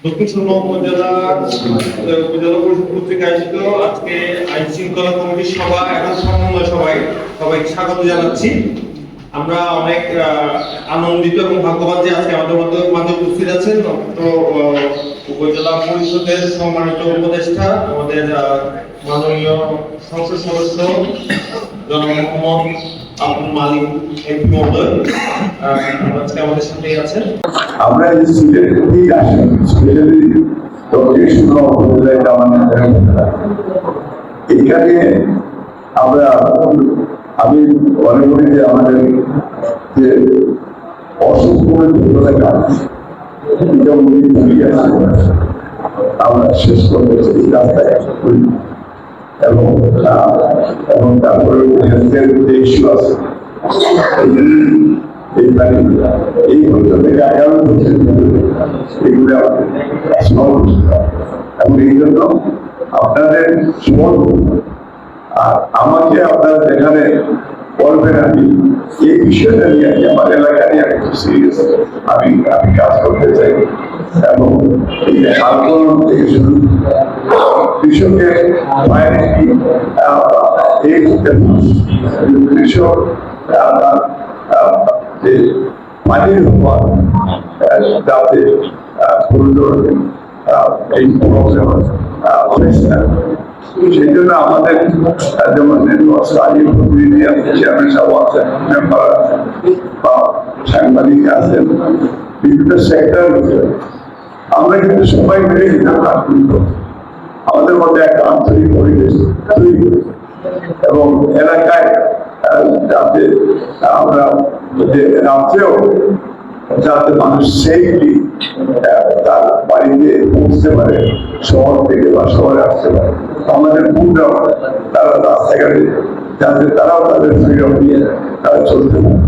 দক্ষিণ সুরমা উপজেলা পরিষদ কর্তৃক আয়োজিত আজকে আইন শৃঙ্খলা কমিটির সভা এবং সমন্বয় সবাইকে স্বাগত জানাচ্ছি। আমরা অনেক আনন্দিত এবং ভাগ্যবান যে আজকে আমাদের মাঝে উপস্থিত আছেন উপজেলা পরিষদের সম্মানিত উপদেষ্টা আমাদের মাননীয় সংসদ সদস্য জনাব মোহাম্মদ আব্দুল মালিক এমপি মহোদয় আজকে আমাদের সাথেই আছেন। আমরা এই সিলেট থেকে আসি, স্পেশালি দক্ষিণ সুরমা উপজেলায় এখানে আমি মনে করি যে আমাদের যে অসুখ করে ধরে কাজ এটা উনি ভুলিয়ে আছে, আমরা শেষ করতে এই রাস্তায় করি এবং তারপরে হেলথের যে ইস্যু আছে এই পর্যন্ত আগামী এগুলো এবং এই জন্য আপনাদের আর আমাকে আপনারা যেখানে বলবেন আমি এই বিষয়টা নিয়ে আমার এলাকা নিয়ে আমি খুব সিরিয়াস আমি কাজ করতে চাই এবং এই আন্দোলন থেকে শুরু কৃষকের বাইরে এই কৃষক যে পানির হওয়া যাতে এই প্রবলেম সেই জন্য আমাদের যেমন প্রতিনিধি আছে, চেয়ারম্যান সাহেব আছেন, মেম্বার আছেন বা সাংবাদিক আছেন, বিভিন্ন সেক্টর আমরা কিন্তু সবাই মিলে কাজ করি। আমাদের মধ্যে একটা আন্তরিক পরিবেশ তৈরি এবং এলাকায় যাতে আমরা রাত্রেও যাতে মানুষ সেফলি তার বাড়িতে পৌঁছতে পারে, শহর থেকে বা শহরে আসতে পারে। আমাদের পুরো তারা রাস্তাঘাটে যাতে তারাও তাদের ফ্রিডম নিয়ে তারা চলতে পারে।